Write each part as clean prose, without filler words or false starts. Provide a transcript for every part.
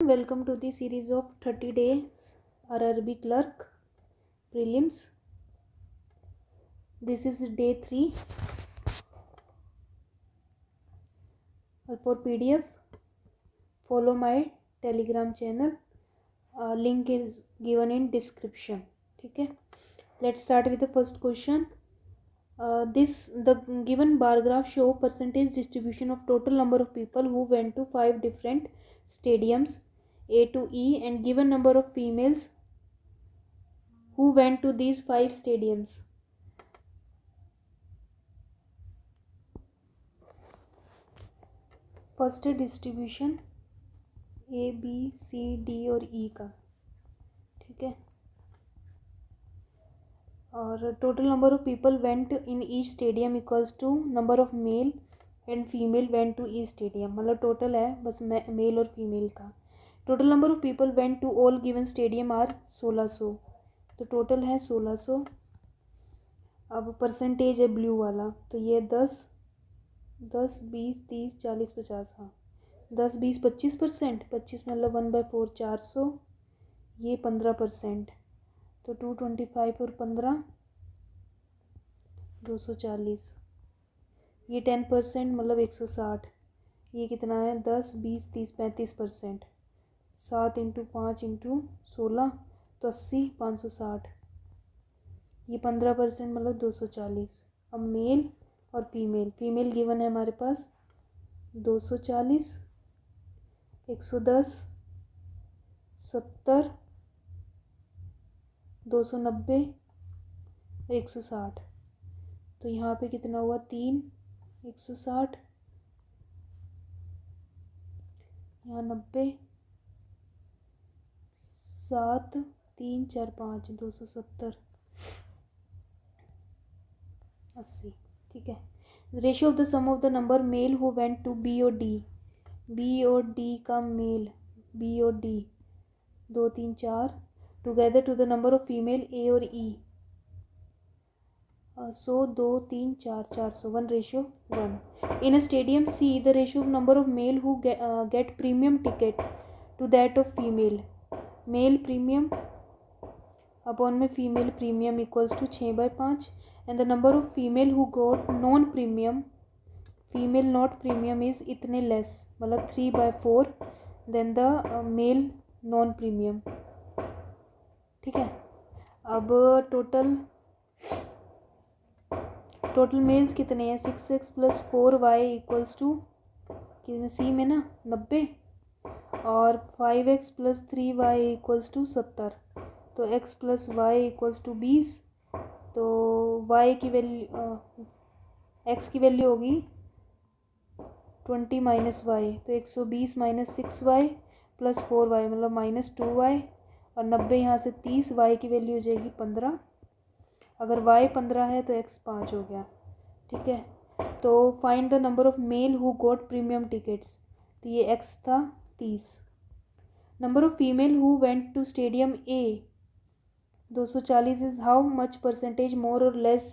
Welcome to the series of 30 days RRB clerk prelims. This is day 3. For PDF follow my telegram channel. Link is given in description. Okay, let's start with the first question. The given bar graph show percentage distribution of total number of people who went to 5 different stadiums A to E and given number of females who went to these 5 stadiums. First है distribution A B C D और E का, ठीक है। और total number of people went in each stadium equals to number of male and female went to each stadium, मतलब total है बस male और फीमेल का। Total number of people went to all given stadium are 1600, तो total है 1600। अब percentage है blue वाला, तो ये 10 20 30 40 50, हाँ 10 20 25%, 25 मतलब 1/4 400, ये 15%, तो 225 और 15 240, ये 10% मतलब 160, ये कितना है 10 20 30 35%, 7 × 5 × 16 तो 80 560, ये 15% मतलब 240। अब मेल और फीमेल गिवन है हमारे पास 240 110 70 290 160, तो यहाँ पे कितना हुआ 3 160, यहाँ 90 7 3 4 5 270 80, ठीक है। Ratio of the sum of the number male who went to B और डी का मेल बी और D 2 3 4 together to the number of female A और E 100 2 3 4 400 1:1। In a stadium C the ratio of number of male who get premium ticket to that of female, male premium upon में female premium equals to 6/5 and the number of female who got female not premium is इतने less, मतलब 3/4 then the male non premium, ठीक है। अब total mails कितने हैं 6x + 4y equals to किसमें सी में ना 90, और 5x + 3y इक्वल्स टू 70, तो x + y इक्वल्स टू 20, तो y की वैल्यू x की वैल्यू होगी 20 - y, तो 120 - 6y + 4y मतलब -2y, और 90 यहाँ से 30, y की वैल्यू हो जाएगी 15। अगर y 15 है तो x 5 हो गया, ठीक है। तो find the number of male who got premium tickets, तो ये x था 30। Number of female who went to stadium A 240 is how much percentage more और less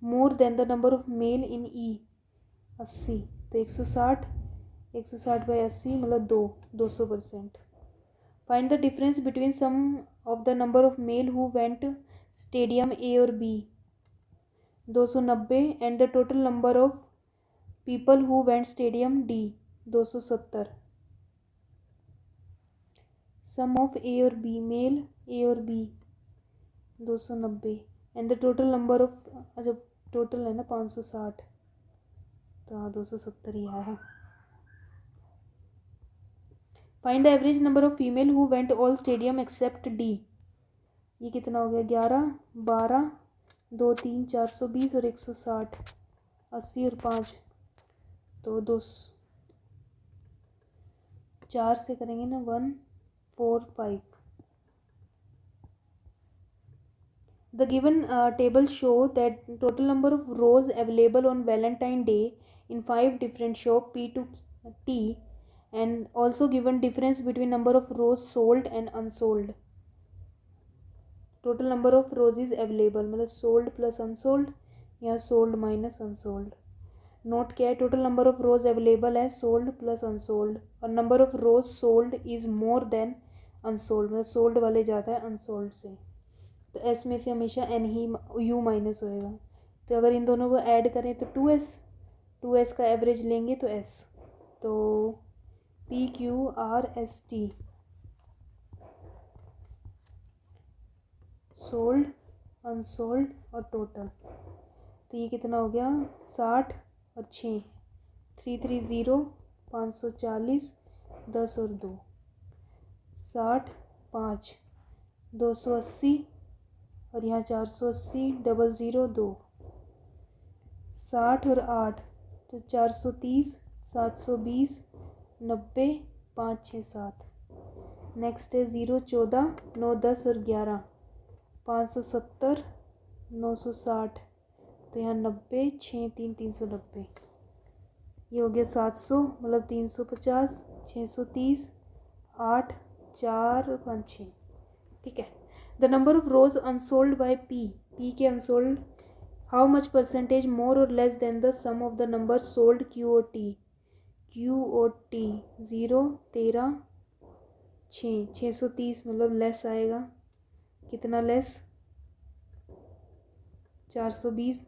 more than the number of male in E 80, तो 160 160/80 मतलब 200%। Find the difference between sum of the number of male who went stadium A और B 290 and the total number of people who went stadium D 270। Sum of A और B, male A और B 290 and the total number of, अच्छा total है ना 560, तो हाँ 270 ही आया है। Find the average number of female who went all stadium except D, ये कितना हो गया 11 12 2 3 420 और 160, 80 और 5, तो 2 4 से करेंगे ना 1 4 5। The given table show that total number of rows available on Valentine Day in 5 different shop P to T, and also given difference between number of rows sold and unsold. Total number of rows is available मतलब sold plus unsold या sold minus unsold. Note क्या है, total number of rose available है sold plus unsold, और number of rose sold is more than unsold, मतलब sold वाले ज़्यादा है अनसोल्ड से। तो एस में से हमेशा एन ही यू माइनस होएगा। तो अगर इन दोनों को ऐड करें तो 2s का एवरेज लेंगे तो s, तो PQRST सोल्ड, अनसोल्ड और टोटल। तो ये कितना हो गया 60 और 6, 330, 540, 10 और 2, 60, 5, 280 और यहाँ 480, 00, 2, 60 और 8 तो 430, 720, 90, 5, 6, 7। नेक्स्ट है 0, 14, 9, 10 और 11, 570, 960, तो यहाँ 90, 6, 3, 390, ये हो गया 700, मतलब 350, 630, 8, 4, 5, 6। ठीक है। The number of rose unsold by P के unsold how much percentage more और less than the sum of the number sold Q O T 0, 13, 6, 630, मतलब लेस आएगा, कितना less 420,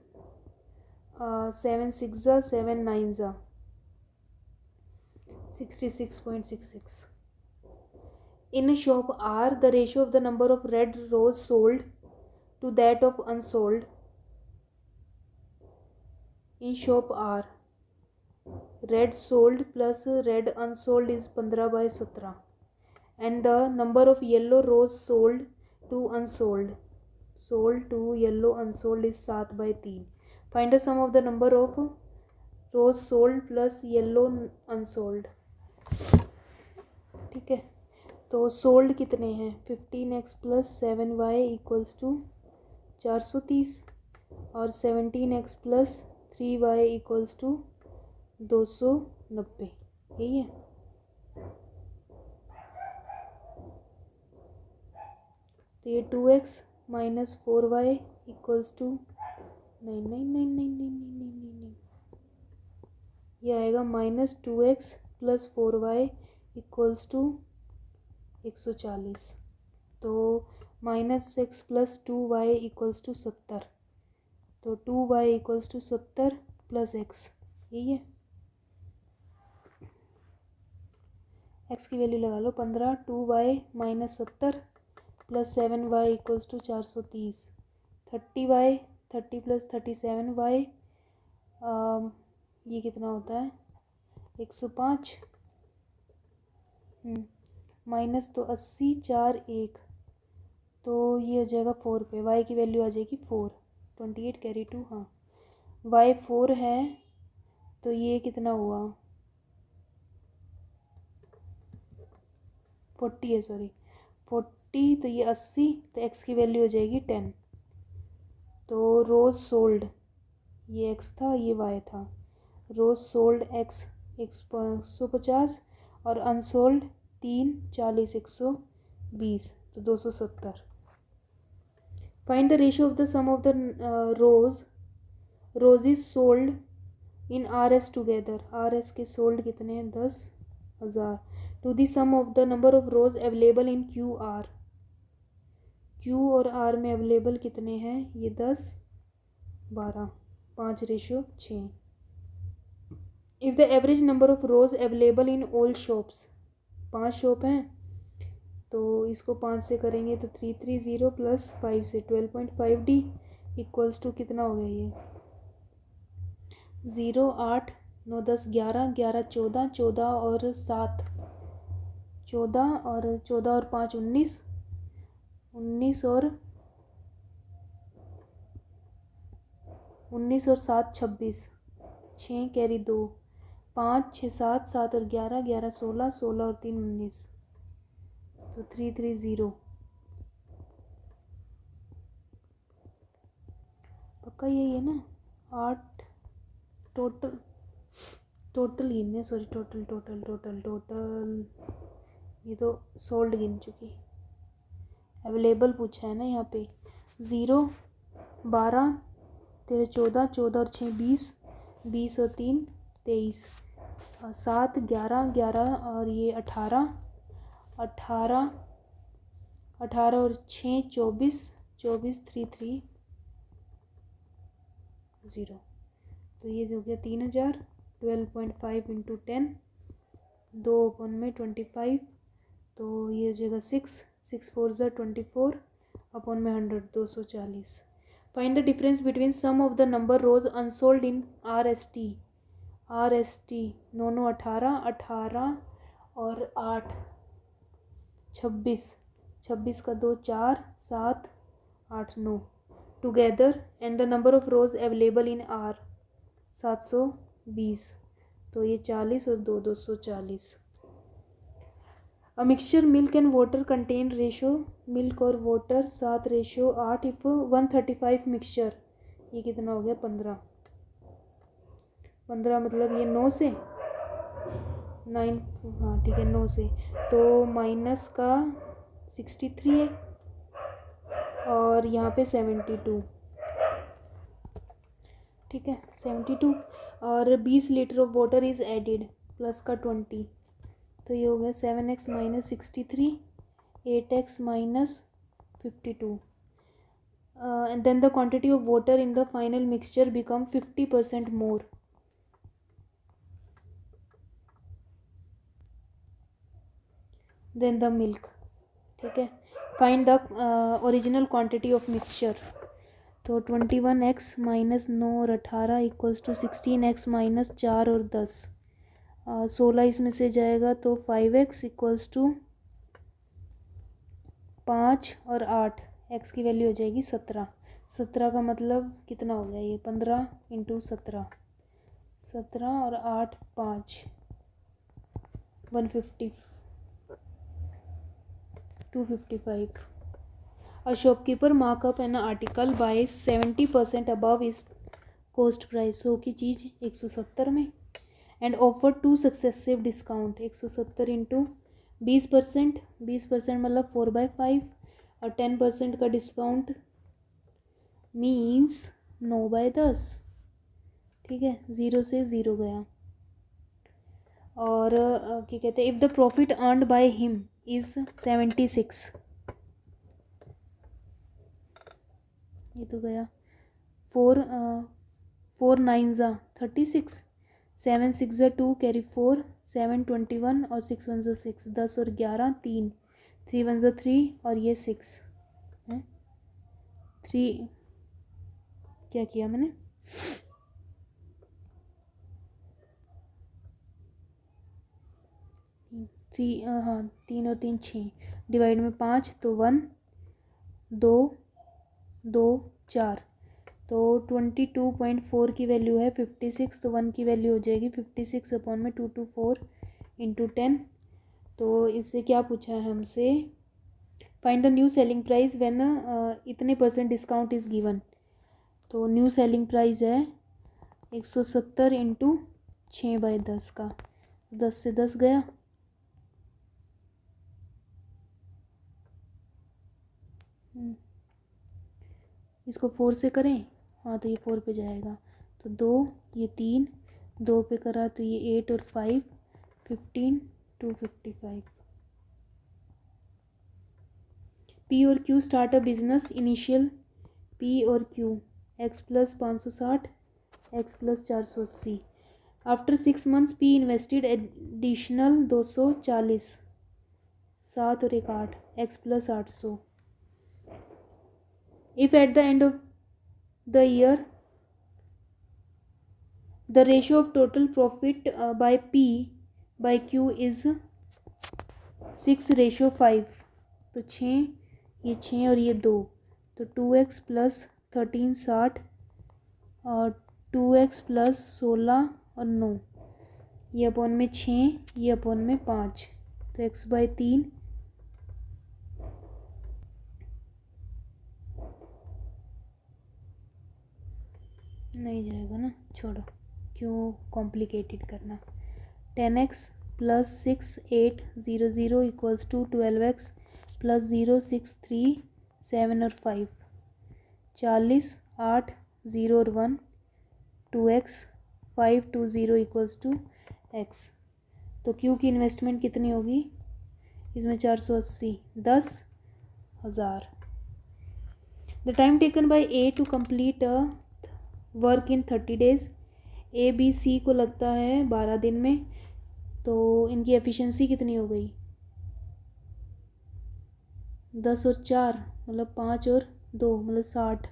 7 6 7 9 66.66। In a shop R, the ratio of the number of red rose sold to that of unsold. In shop R, red sold plus red unsold is 15/17, and the number of yellow rose sold to yellow unsold is 7/3. Find the sum of the number of rose sold plus yellow unsold. ठीक है, तो sold कितने हैं 15x plus 7y equals to 430 और 17x plus 3y equals to 290, यही है। तो ये 2x minus 4y equals to 9, ये आएगा minus 2x plus 4y equals to 140, तो minus x plus 2y equals to 70, तो 2y equals to 70 plus x, यही है। x की वैल्यू लगा लो 15, 2y minus 70 plus 7y equals to 430, 30y 30 plus 37y, ये कितना होता है 105, माइनस तो 80, 4, 1, तो ये हो जाएगा 4 पे, y की वैल्यू आ जाएगी 4, 28 कैरी 2, हाँ y 4 है, तो ये कितना हुआ 40 है, सॉरी 40, तो ये 80, तो x की वैल्यू हो जाएगी 10। तो रोज सोल्ड, ये x था ये y था, रोज सोल्ड x 150 और अनसोल्ड 3, 40, 120, तो 270। Find the ratio of the sum of the roses sold in RS together, RS के सोल्ड कितने हैं 10,000, to the sum of the number of rose available in QR, Q और R में available कितने हैं, ये 10, 12, 5:6। If the average number of rose available in all shops, 5 shop हैं, तो इसको 5 से करेंगे तो 330 प्लस 5 से 12.5D इक्वल्स टू कितना हो गया ये 0, 8, 9, 10, 11, 11, 14, 14 और 7, 14 और 14 और 5, 19, 19 और 7, 26, 6 कैरी 2, 5, 6, 7, 7 और 11, 11, 16, 16 और 3, 19, तो 330, पक्का यही है ना 8 टोटल गिनने, सॉरी टोटल ये तो सोल्ड गिन चुकी, अवेलेबल पूछा है ना यहाँ पे 0, 12, 13, 14, 14 और 6, 20, 20 और 3 23, 7 11 11 और ये 18 18 18 और 6 24 24 3 3 0। तो ये हो गया 3000। 12.5 इंटू 10, 2/25, तो ये हो जाएगा 6 6 4 ज़ा 24 अपॉन में 100 240। Find the difference between sum of the number rose unsold in RST। RST 9 9 18 18 और 8 26, 26 का 2 4 7 8 9 together and the number of rose available in R 720। तो ये 40 और 2 240। A mixture milk and water contain ratio milk और water 7:8 if 135 mixture. ये कितना हो गया 15 15 मतलब ये 9 से 9, हाँ ठीक है 9 से, तो माइनस का 63 है और यहाँ पे 72, ठीक है 72, और 20 litre of water is added plus का 20, तो ये हो गया 7x minus 63 8x minus 52, and then the quantity of water in the final mixture become 50% more. Then the milk, ठीक है। Find the original quantity of mixture. तो 21x minus 9 और 18 equals to 16x minus 4 और 10, 16 इसमें से जाएगा तो 5x equals to 5 और 8, x की वैल्यू हो जाएगी 17। 17 का मतलब कितना हो गया ये 15 इंटू 17, 17 और 8 5 150 255। A shopkeeper mark up an article by 70% above its cost price। सो की चीज़ 170 में and offer 2 successive discount. 170 into 20%, 20% मतलब 4/5 और 10% का डिस्काउंट मीन्स 9/10, ठीक है 0 से 0 गया। और क्या कहते हैं, if the profit earned by him is 76, ये तो गया 4 9 ज़ा 36, 7 6 ज़ा 2 कैरी 4 7 21 और 6 1 ज़ा 6, 10 और 11 3 3 1 ज़ा 3 और ये 6 है 3, क्या किया मैंने 3, हाँ 3 और 3 6, डिवाइड में 5 तो 1 2 2 4, तो 22.4 की वैल्यू है 56, तो 1 की वैल्यू हो जाएगी 56 अपॉन में 224 इंटू 10। तो इससे क्या पूछा है हमसे, find the new selling price when इतने % डिस्काउंट इज़ गिवन। तो न्यू सेलिंग प्राइस है 170 इंटू 6/10 का, 10 से 10 गया, इसको 4 से करें, हाँ तो ये 4 पे जाएगा, तो 2 ये 3 2 पे करा तो ये 8 और 5 15 255। पी और Q start a business initial P और Q x plus 560 x plus 480। After 6 months P invested additional 240, 7 और 1 8 x plus 800। If at the end of the year the ratio of total profit by P by Q is 6:5, तो 6 ये 6 और ये 2, तो 2x plus 1360 और 2x plus 16 और 9, ये upon में 6 ये अपॉन में 5, तो x/3 नहीं जाएगा ना, छोड़ो क्यों कॉम्प्लिकेटेड करना। 10x plus 6 8 0 0 equals to 12x plus 0 6 3 7 और 5, 40 8 0 और 1 2x 520 इक्वल्स टू एक्स। तो क्यू की इन्वेस्टमेंट कितनी होगी इसमें 480, 10,000। The time taken by a to complete a work in 30 days. A B C को लगता है 12 दिन में, तो इनकी एफिशिएंसी कितनी हो गई 10 और 4 मतलब 5 और 2 मतलब 60।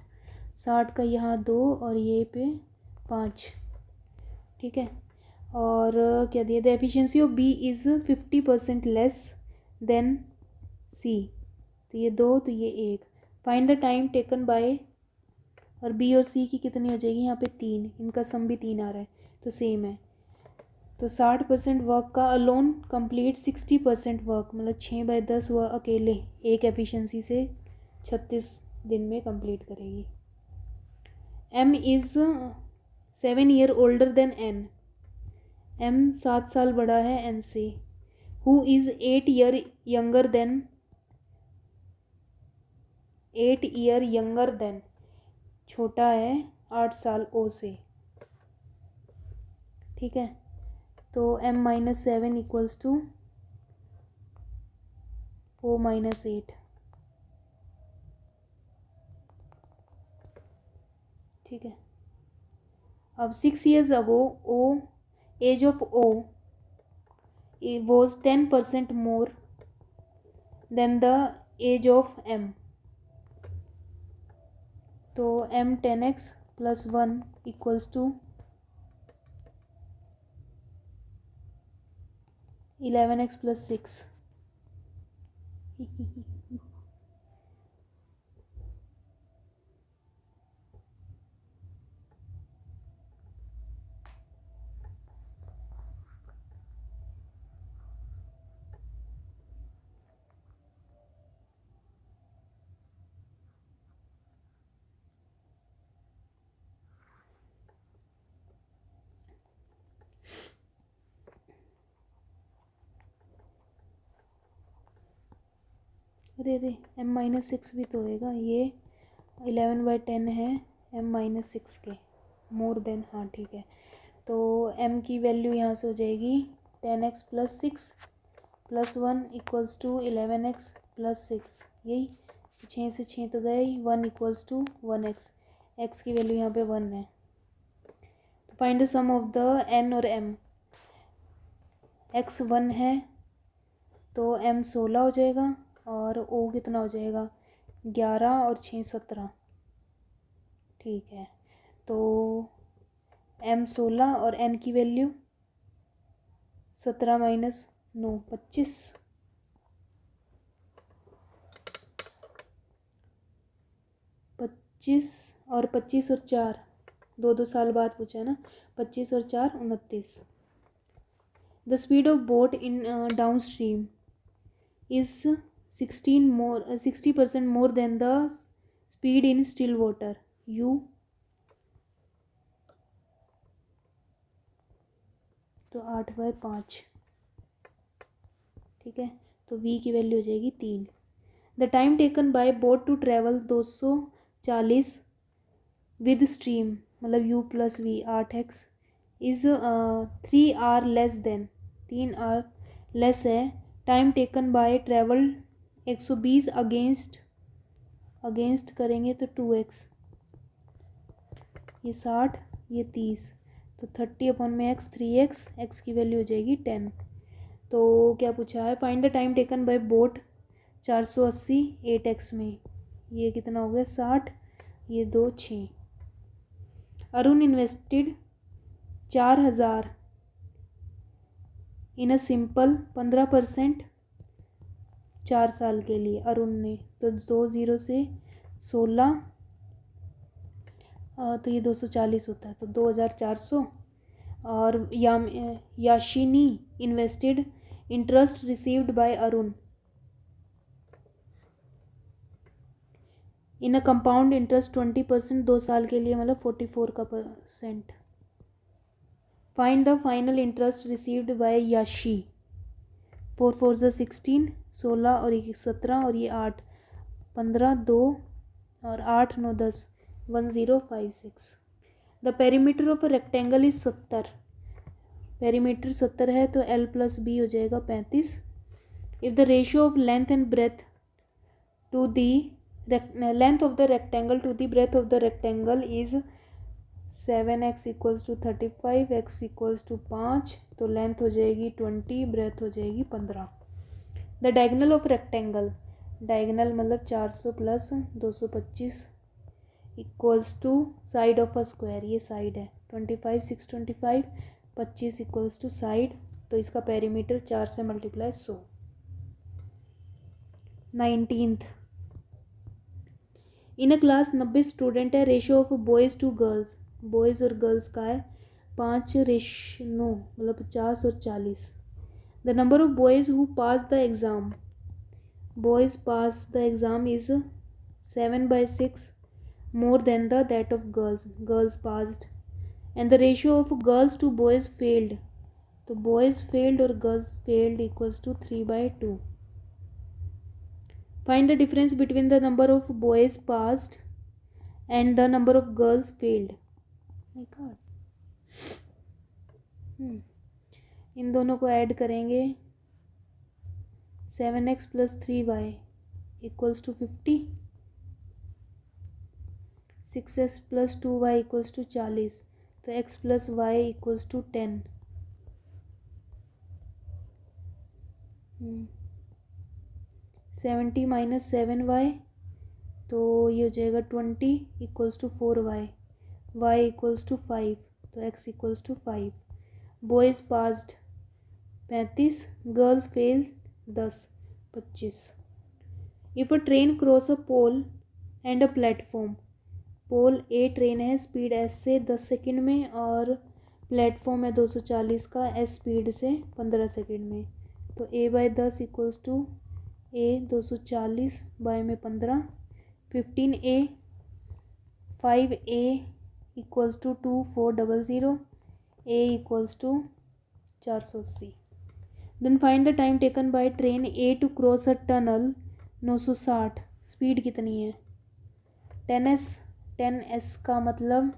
60 का यहाँ 2 और ये पे 5, ठीक है। और क्या दिया, the efficiency of B is 50% less than C. तो ये 2 तो ये 1। Find the time taken by, और बी और सी की कितनी हो जाएगी यहाँ पे 3, इनका सम भी 3 आ रहा है तो सेम है। तो 60% वर्क का अलोन कंप्लीट 60% वर्क, मतलब 6/10 वह अकेले एक एफिशिएंसी से 36 दिन में कंप्लीट करेगी। M is 7 year older than N. M 7 साल बड़ा है एन से। Who is 8 year younger than, 8 year younger than छोटा है 8 साल ओ से, ठीक है। तो m-7 इक्वल्स टू O-8, ठीक है। अब 6 years ago O, age of O was 10% more than the age of M। तो m 10x plus 1 equals to 11x plus 6। अरे अरे m-6 भी तो होएगा, ये 11/10 है m-6 के मोर देन, हाँ ठीक है। तो m की वैल्यू यहाँ से हो जाएगी 10x plus 6 plus 1 equals to 11x plus 6। यही 6 से 6 तो गए ही, 1 इक्वल्स टू 1x। x की वैल्यू यहाँ पे 1 है। तो find the sum of the n और m। x 1 है तो m 16 हो जाएगा और o कितना हो जाएगा 11 और 6 17, ठीक है। तो m 16 और n की वैल्यू 17 माइनस 9 25। 25 और 25 और 4 2 साल बाद पूछा है ना, 25 और 4 29। The speed of boat in down stream is 60% more than the speed in still water. You, तो 8/5, ठीक है। तो v की वैल्यू हो जाएगी 3। The time taken by boat to travel 240 with stream, मतलब u plus v 8x is 3 hour less than, 3 hour less है। Time taken by travel 120 against करेंगे तो 2x, ये 60 ये 30, तो 30/x 3x, x की वैल्यू हो जाएगी 10। तो क्या पूछा है, find the time taken by boat 480 8x में, ये कितना हो गया 60, ये 2 6। Arun invested 4000 in a simple 15% 4 साल के लिए अरुण ने, तो 2 0 से 16, तो ये 240 होता है तो 2400। और Yashini invested interest received by Arun in a compound interest 20% 2 साल के लिए, मतलब 44%। Find the final interest received by Yashi. 4 4 16, 16 और ये 17 और ये 8 15 2 और 8 9 10 1056। The perimeter of a rectangle is 70, perimeter 70 है तो L प्लस बी हो जाएगा 35। If the ratio of length and breadth to the length of the rectangle to the breadth of the rectangle is 7x equals to 35, x equals to 5, तो length हो जाएगी 20, breath हो जाएगी 15। The diagonal of rectangle, diagonal मतलब 400 plus 225 equals to side of a square, ये side है 25 625, 25 equals to side, तो इसका पेरीमीटर 4 से multiply 100। 19th, in a class 90 student है, ratio of boys to girls, boys और गर्ल्स का है 5:9 मतलब 50 और 40। The number of boys who pass the exam, boys pass the exam is 7/6 more than the that of girls, girls passed, and the ratio of girls to boys failed, तो boys failed और girls failed equals to 3/2. Find the difference between the number of boys passed and the number of girls failed. My God. इन दोनों को add करेंगे 7x plus 3y equals to 50, 6x plus 2y equals to 40, तो x plus y equals to 10। 70 minus 7y, तो ये हो जाएगा 20 equals to 4y, y equals to 5, तो x equals to 5। Boys passed 35, girls fail 10 25। If a train cross a pole and a platform, pole a train है speed s से 10 second में और platform है 240 का s स्पीड से 15 second में, तो a/10 equals to a 240 bye में 15, 15a 5a equals to 2400, a equals to 480। Then find the time taken by train a to cross a tunnel 960, speed कितनी है 10s का मतलब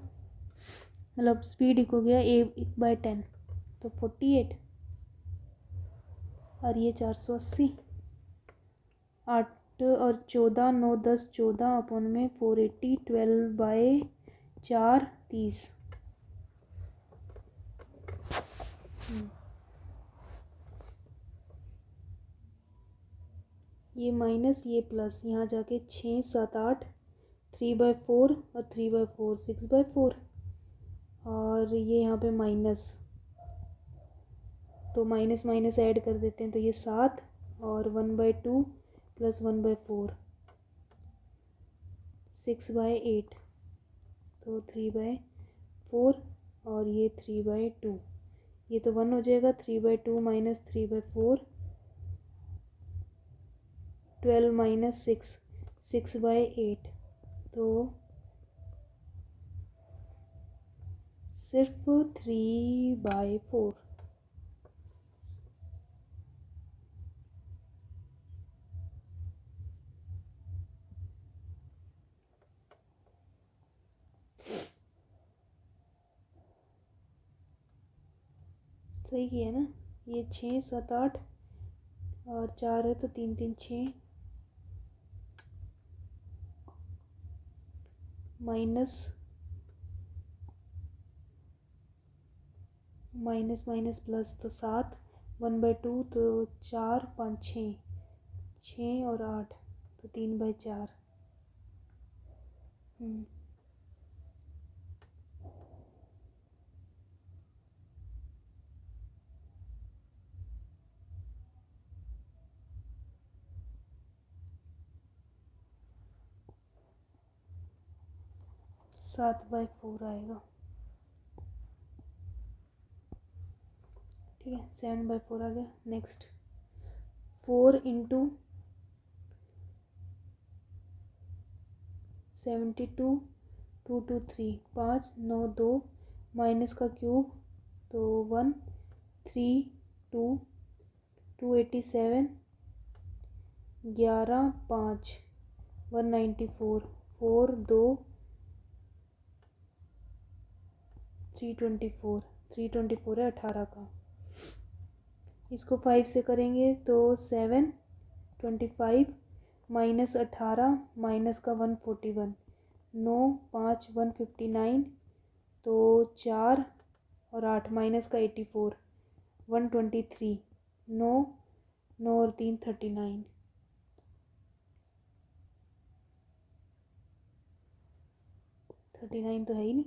स्पीड हो गया a/10, तो 48 और ये 480, 8 और 14 9 10 14 अपॉन में 480, 12/4 30। ये माइनस ये प्लस, यहाँ जाके 6 7 8, 3/4 और 3/4 6/4, और ये यहाँ पे माइनस, तो माइनस माइनस ऐड कर देते हैं, तो ये 7 और 1/2 प्लस 1/4 6/8, तो 3/4 और ये 3/2, ये तो 1 हो जाएगा, 3/2 माइनस 3/4 12 माइनस 6 6/8, तो सिर्फ 3/4। सही किया ना, ये 6 7 8 और 4 है तो 3 3 6 माइनस माइनस माइनस प्लस, तो 7 1/2, तो 4 5 6 6 और 8, तो 3/4। 7/4 आएगा, ठीक है 7/4 आ गया। नेक्स्ट 4 इंटू 72 2 2 3 5 9 2 माइनस का क्यूब, तो 1 3 2 287 11 5 194 4 2 324 है 18 का। इसको 5 से करेंगे तो 7, 25 माइनस 18 माइनस का 141, 9, 5, 159, तो 4 और 8 माइनस का 84, 123, 9, 9 और 3 39, 39 तो है ही नहीं।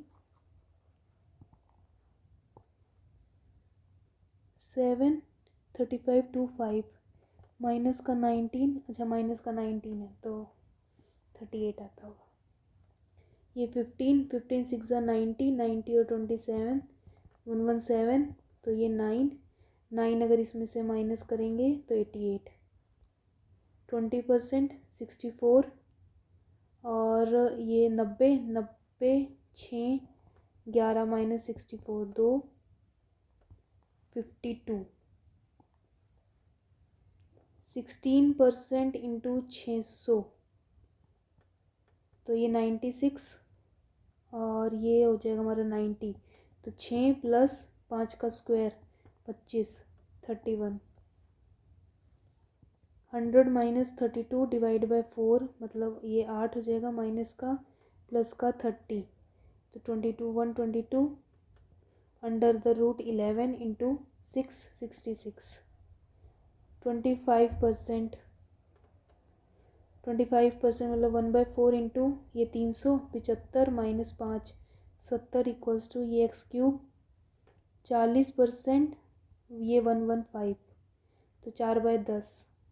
7, 35, 25 माइनस का 19, अच्छा माइनस का 19 है तो 38 आता होगा। ये 15, 15 6 90, 90 और 27, 117, तो ये 9, 9 अगर इसमें से माइनस करेंगे तो 88, 20%, 64 और ये 90, 90, 6, 11 माइनस 64, 2, 52, 16% इंटू 600, तो ये 96 और ये हो जाएगा हमारा 90, तो 6 प्लस 5 का स्क्वायर 25, 31, 100 माइनस 32 डिवाइड बाय 4, मतलब ये 8 हो जाएगा, माइनस का प्लस का 30, तो 22, 122 अंडर द रूट 11 इंटू 6, 66, 25%, 25% मतलब 1/4 इंटू ये 375 माइनस 5, 70 इक्वल्स टू ये x3, 40% ये 115, तो 4/10,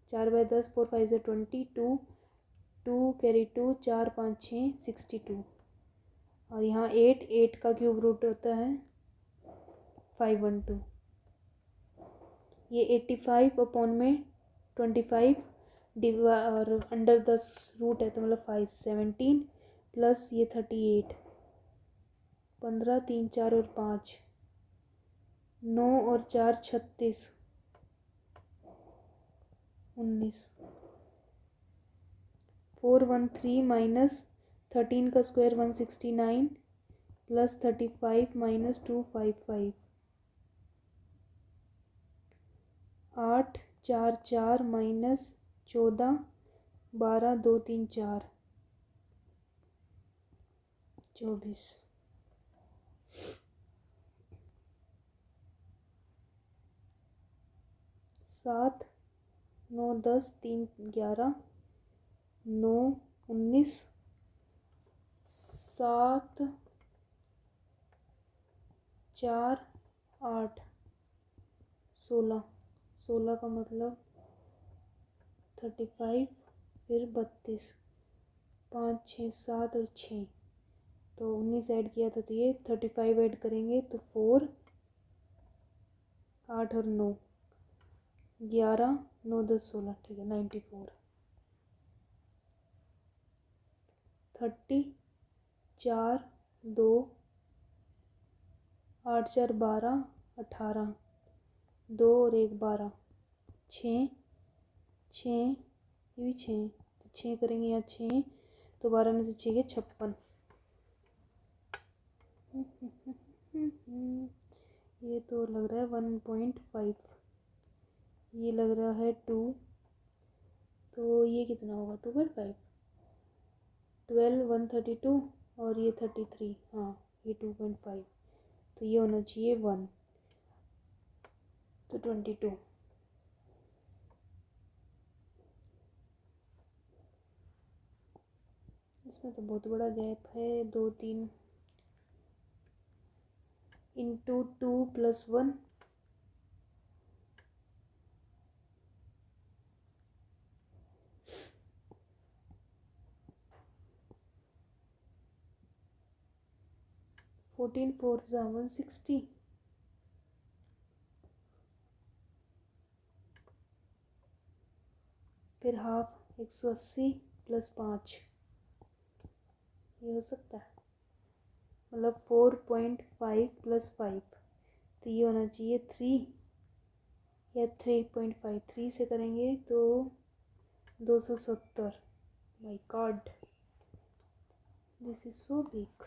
4/10, 4 5 से 20, 2 कैरी 2, 4 5 6 62, और यहाँ 8 का क्यूब रूट होता है 512, ये 85 अपॉन में 25 और अंडर 10 रूट है तो मतलब 5, 17 प्लस ये 38, 15, 3 4 और 5, 9 और 4 36, 19, 413 माइनस 13 का स्क्वायर 169 प्लस 35 माइनस 255, 8 4 4 माइनस 14, 12 2 3 4, 24, 7 9 10 3 11, 9 19, 7 4 8, 16, 16 का मतलब 35, फिर 32, 5 6 7 और 6, तो 19 ऐड किया था तो ये 35 ऐड करेंगे तो 4, 8 और 9, 11, 9 10 16, ठीक है 94, 30, 4 2, 8 4 12, 18, 2 और 1 12, 6 6, ये भी 6, तो 6 करेंगे यहाँ 6, तो 12 में से 6 के 56, ये तो लग रहा है 1.5, ये लग रहा है 2, तो ये कितना होगा 2.5, 12, 132 और ये 33, हाँ ये 2.5, तो ये होना चाहिए 1, तो 22, इसमें तो बहुत बड़ा गैप है, 2 3 इंटू 2 प्लस 1, 14 4 160, फिर हाफ 180 प्लस 5, ये हो सकता है, मतलब 4.5 प्लस 5, तो ये होना चाहिए 3 या 3.5, 3 से करेंगे तो 270, my God this is so big.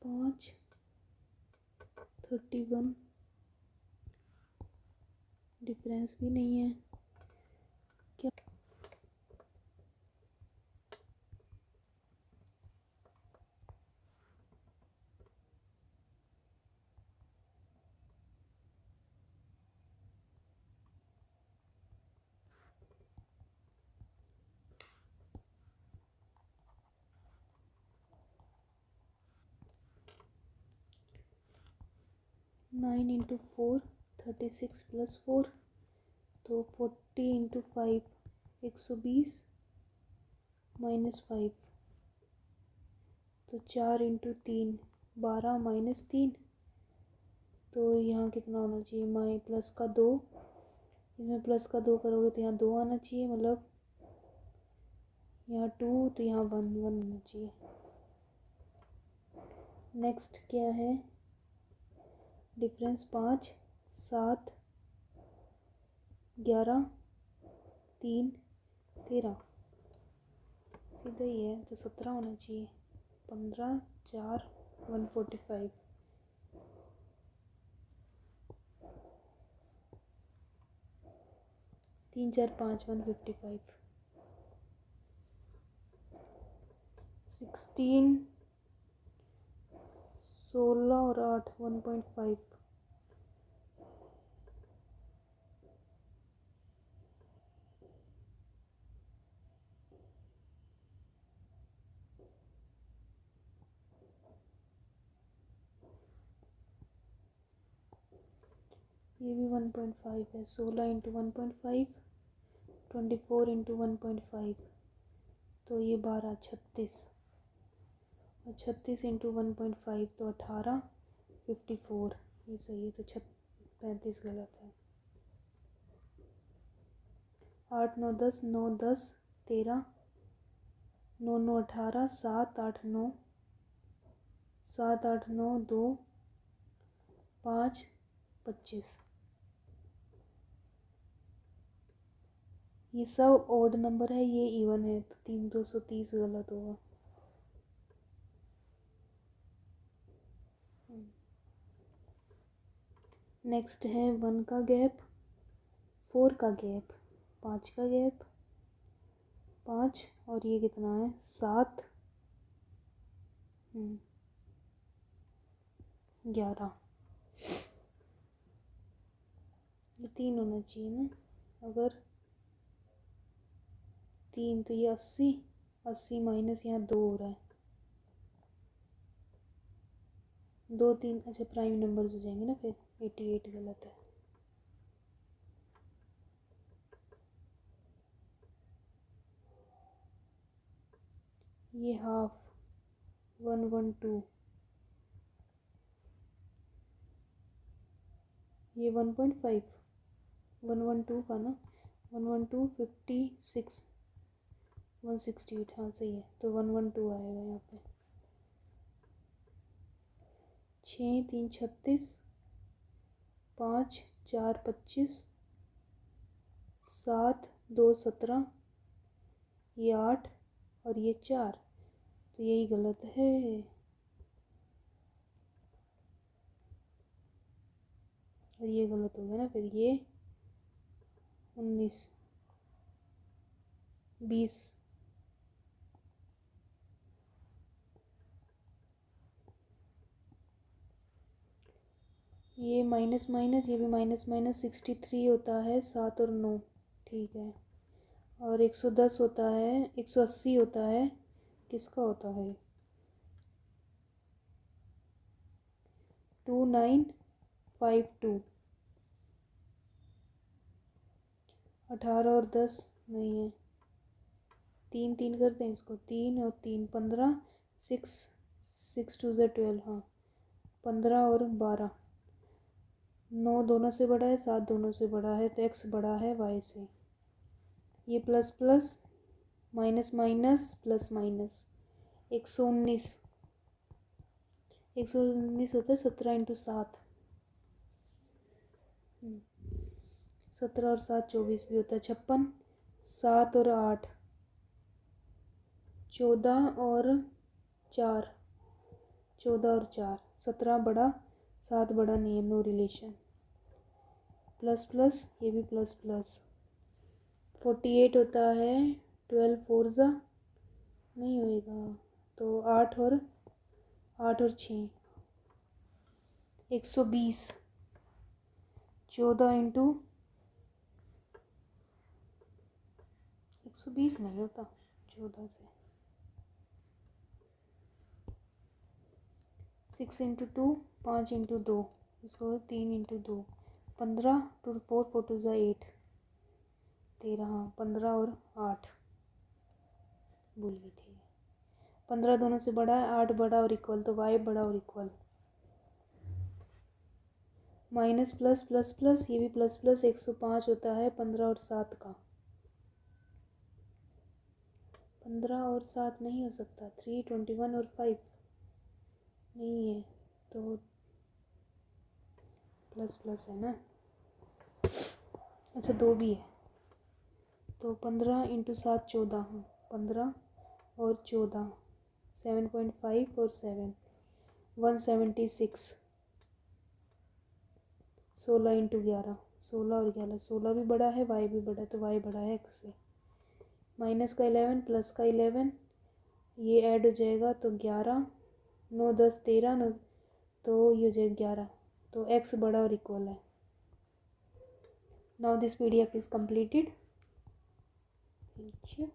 5 31 difference भी नहीं है क्या? 9 इंटू 4 36 प्लस 4 तो 40 इंटू 5 120 -5 तो 4 इंटू 3 12 -3 तो यहाँ कितना होना चाहिए? माइ प्लस का 2, इसमें प्लस का 2 करोगे तो यहाँ 2 आना चाहिए, मतलब यहाँ 2 तो यहाँ 1 होना चाहिए। नेक्स्ट क्या है? डिफरेंस 5 7 11 3 13 सीधा ही है तो 17 होना चाहिए। 15 4 145 3 4 5 155 16 16 और 8 1.5 ये भी 1.5 है। 16 इंटू 1.5 24 इंटू 1.5 तो ये 12 36 और 36 इंटू 1.5 तो 18 54 ये सही है तो 35 गलत है। 8 9 10 9 10 13 9 9 18 7 8 9 7 8 9 2 5 25 ये सब ऑड नंबर है, ये इवन है तो 230 गलत होगा। नेक्स्ट है 1 का गैप, 4 का गैप, 5 का गैप, 5 और ये कितना है 7 11 ये 3 होना चाहिए ना। अगर 3 तो ये 80 माइनस यहाँ 2 हो रहा है 2 3 अच्छा प्राइम नंबर्स हो जाएंगे ना फिर 88 गलत है। ये हाफ 112 ये 1.5 112 का ना 112 56 168 हाँ सही है तो 112 आएगा यहाँ पे। 6 3 36 5 4 25 7 2 17 ये 8 और ये 4 तो यही गलत है। और ये गलत हो गया ना फिर ये 19 20 ये माइनस माइनस ये भी माइनस माइनस 63 होता है 7 और 9 ठीक है। और 110 होता है 180 होता है किसका होता है 2952 18 और 10 नहीं है 3 3 करते हैं इसको 3 और 3 15 6 6 2 12 हाँ 15 और 12 9 दोनों से बड़ा है 7 दोनों से बड़ा है तो x बड़ा है y से। ये plus plus minus minus plus minus 119 119 होता है 17 इंटू 7 17 और 7 24 भी होता है 56 7 और 8 14 और 4 14 और 4, 17 बड़ा 7 बड़ा नहीं है, नो रिलेशन। प्लस प्लस ये भी प्लस प्लस। 48 होता है 12 4 ज़ा नहीं होएगा तो 8 और 6 120। 14 इंटू 120 नहीं होता 14 से। 6 इंटू 2 5 इंटू 2 इसको 3 इंटू 2 15 टू 4 4 टू ज़ा 8 13 हाँ 15 और 8 भूल गई थी। 15 दोनों से बड़ा है, 8 बड़ा और इक्वल तो y बड़ा और equal. Minus plus plus plus ये भी प्लस प्लस 105 होता है 15 और 7 का। 15 और 7 नहीं हो सकता, 3 21 और 5 नहीं है तो प्लस प्लस है ना। अच्छा 2 भी है तो 15 इंटू 7 14 15 और 14 7.5 और 7 176। 16 इंटू 11 16 और 11 16 भी बड़ा है y भी बड़ा है तो y बड़ा है x से। माइनस का 11 प्लस का 11 ये ऐड हो जाएगा तो 11 9 10 13 9 तो ये हो जाएगा 11 तो x बड़ा और इक्वल है। Now this PDF is completed। Thank you.